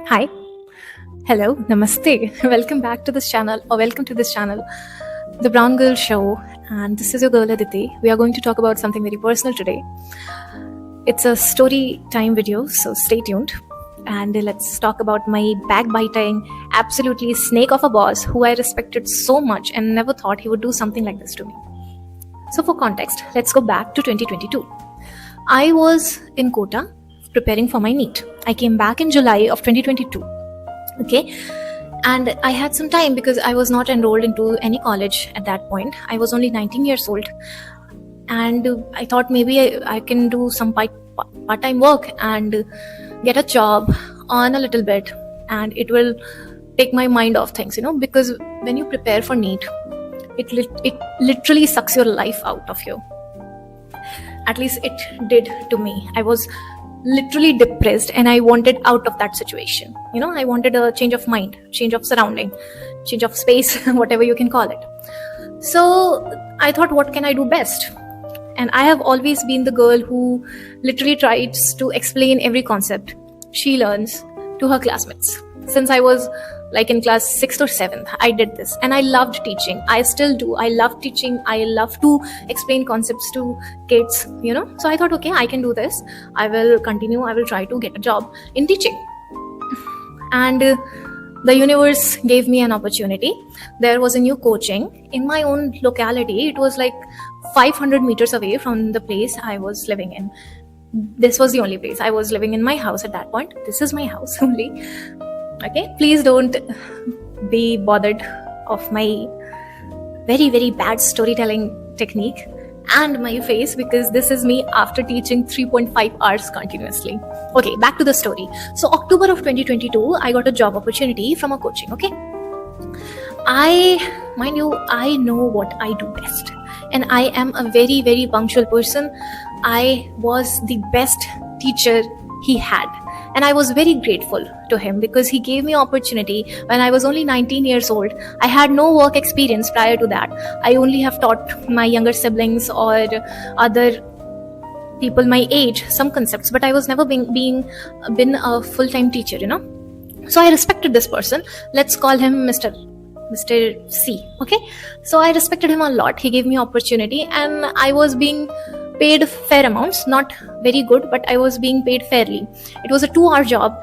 Hi, hello, namaste. Welcome back to this channel, or welcome to this channel, The Brown Girl Show. And this is your girl Aditi. We are going to talk about something very personal today. It's a story time video, so stay tuned. And let's talk about my backbiting, absolutely snake of a boss who I respected so much and never thought he would do something like this to me. So, for context, let's go back to 2022. I was in Kota preparing for my NEET. I came back in July of 2022. Okay, and I had some time because I was not enrolled into any college at that point. I was only 19 years old, and I thought maybe I can do some part-time work and get a job on a little bit, and it will take my mind off things, because when you prepare for NEET, it literally sucks your life out of you. At least it did to me. I was literally depressed and I wanted out of that situation. I wanted a change of mind, change of surrounding, change of space, whatever you can call it. So I thought, what can I do best? And I have always been the girl who literally tries to explain every concept she learns to her classmates. Since I was like in class 6th or 7th, I did this and I loved teaching. I still do. I love teaching. I love to explain concepts to kids, So I thought, okay, I can do this. I will continue. I will try to get a job in teaching. And the universe gave me an opportunity. There was a new coaching in my own locality. It was like 500 meters away from the place I was living in. This was the only place. I was living in my house at that point. This is my house only. Okay, please don't be bothered of my very, very bad storytelling technique and my face, because this is me after teaching 3.5 hours continuously. Okay, back to the story. So October of 2022, I got a job opportunity from a coaching. Okay, mind you, I know what I do best, and I am a very, very punctual person. I was the best teacher he had, and I was very grateful to him because he gave me opportunity when I was only 19 years old. I had no work experience prior to that. I only have taught my younger siblings or other people my age some concepts, but I was never been a full-time teacher, So I respected this person. Let's call him Mr. C. Okay, so I respected him a lot. He gave me opportunity, and I was being paid fair amounts, not very good, but I was being paid fairly. It was a 2-hour job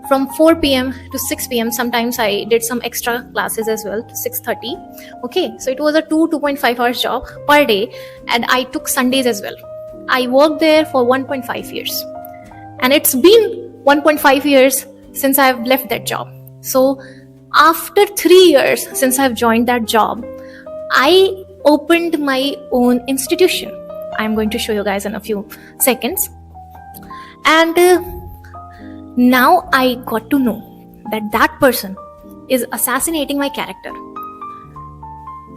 from 4 p.m. to 6 p.m. Sometimes I did some extra classes as well to 6:30. Okay, so it was a 2.5 hours job per day, and I took Sundays as well. I worked there for 1.5 years, and it's been 1.5 years since I've left that job. So after 3 years since I've joined that job, I opened my own institution. I'm going to show you guys in a few seconds. And now I got to know that person is assassinating my character.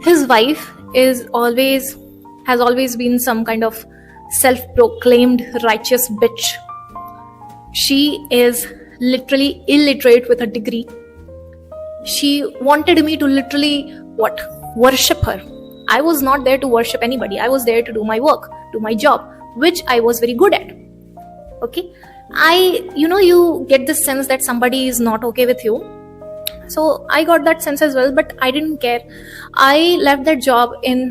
His wife has always been some kind of self-proclaimed righteous bitch. She is literally illiterate with a degree. She wanted me to literally worship her. I was not there to worship anybody. I was there to do my work, do my job, which I was very good at. Okay, you get this sense that somebody is not okay with you. So I got that sense as well, but I didn't care. I left that job in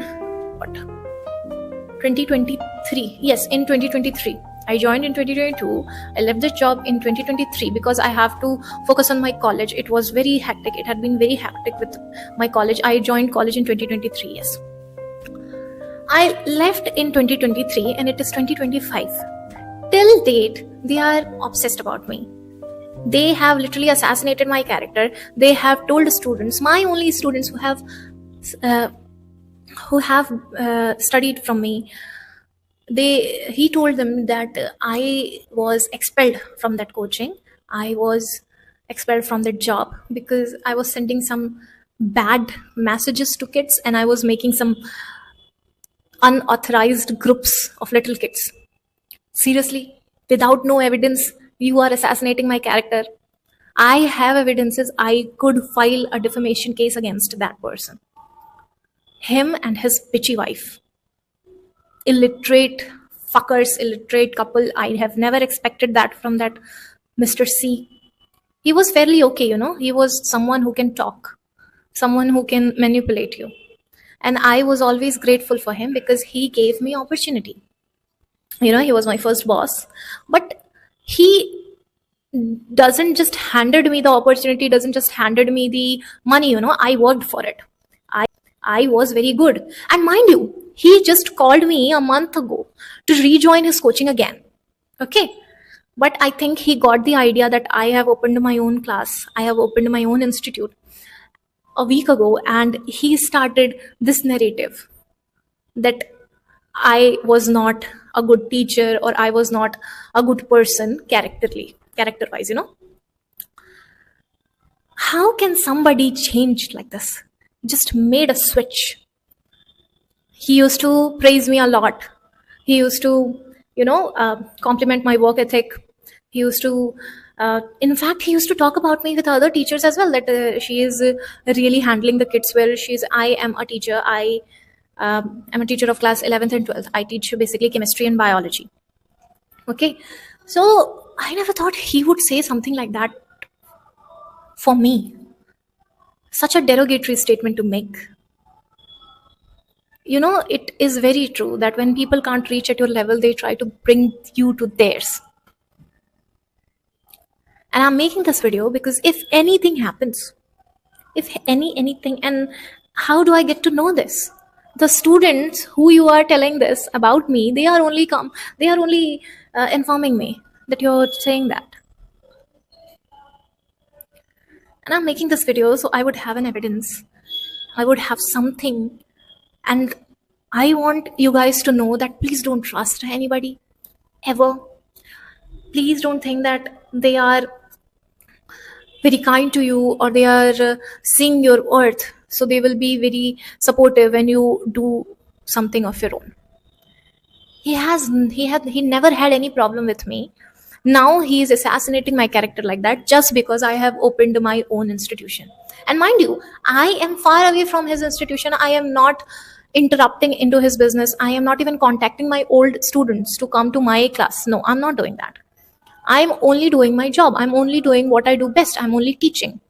2023. Yes, in 2023. I joined in 2022. I left this job in 2023 because I have to focus on my college. It was very hectic. It had been very hectic with my college. I joined college in 2023. Yes. I left in 2023 and it is 2025. Till date, they are obsessed about me. They have literally assassinated my character. They have told students, my only students who have studied from me, he told them that I was expelled from that coaching. I was expelled from that job because I was sending some bad messages to kids, and I was making some unauthorized groups of little kids. Seriously, without no evidence, you are assassinating my character. I have evidences. I could file a defamation case against that person. Him and his bitchy wife. Illiterate fuckers, illiterate couple. I have never expected that from that Mr. C. He was fairly okay, he was someone who can talk, someone who can manipulate you. And I was always grateful for him because he gave me opportunity. He was my first boss, but he doesn't just handed me the opportunity, doesn't just handed me the money. I worked for it. I was very good. And mind you, he just called me a month ago to rejoin his coaching again. Okay. But I think he got the idea that I have opened my own class, I have opened my own institute a week ago, and he started this narrative that I was not a good teacher, or I was not a good person character wise. How can somebody change like this? Just made a switch. He used to praise me a lot. He used to, compliment my work ethic. He used to, in fact, he used to talk about me with other teachers as well, that she is really handling the kids well. I am a teacher. I'm a teacher of class 11th and 12th. I teach basically chemistry and biology. Okay. So I never thought he would say something like that for me. Such a derogatory statement to make. It is very true that when people can't reach at your level, they try to bring you to theirs. And I'm making this video because if anything happens, if anything, and how do I get to know this? The students who you are telling this about me, they are only informing me that you're saying that. And I'm making this video so I would have an evidence. I would have something. And I want you guys to know that please don't trust anybody ever. Please don't think that they are very kind to you, or they are seeing your worth, so they will be very supportive when you do something of your own. He never had any problem with me. Now he is assassinating my character like that just because I have opened my own institution. And mind you, I am far away from his institution. I am not interrupting into his business. I am not even contacting my old students to come to my class. No, I'm not doing that. I'm only doing my job. I'm only doing what I do best. I'm only teaching.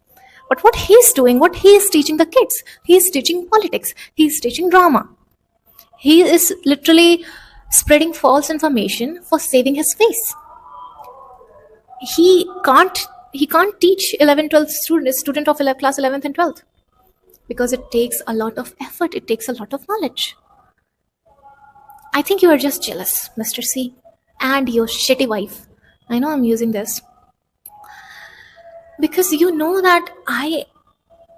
But what he's doing, what he is teaching the kids, he's teaching politics, he's teaching drama. He is literally spreading false information for saving his face. He can't teach 11, 12 student of class 11th and 12th because it takes a lot of effort. It takes a lot of knowledge. I think you are just jealous, Mr. C, and your shitty wife. I know I'm using this because you know that I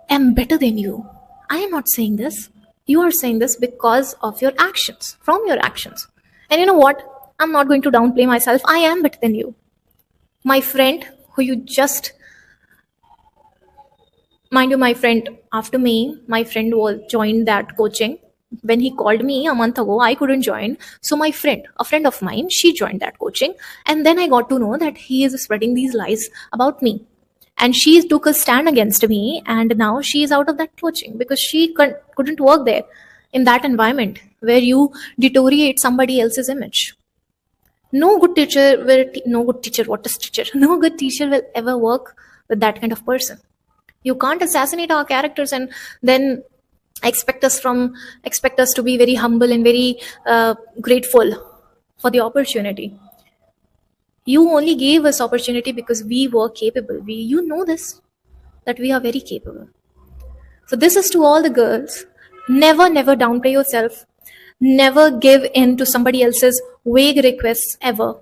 am better than you. I am not saying this. You are saying this because of your actions, from your actions. And you know what? I'm not going to downplay myself. I am better than you. My friend, who you just, mind you, my friend, after me, my friend joined that coaching. When he called me a month ago, I couldn't join. So my friend, a friend of mine, she joined that coaching. And then I got to know that he is spreading these lies about me. And she took a stand against me. And now she is out of that coaching because she couldn't work there in that environment where you deteriorate somebody else's image. No good teacher no good teacher will ever work with that kind of person. You can't assassinate our characters and then expect us to be very humble and very grateful for the opportunity. You only gave us opportunity because we were capable. You know this, that we are very capable. So this is to all the girls. Never downplay yourself. Never give in to somebody else's vague requests ever.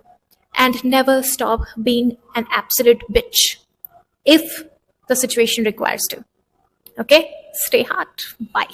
And never stop being an absolute bitch if the situation requires to. Okay? Stay hard. Bye.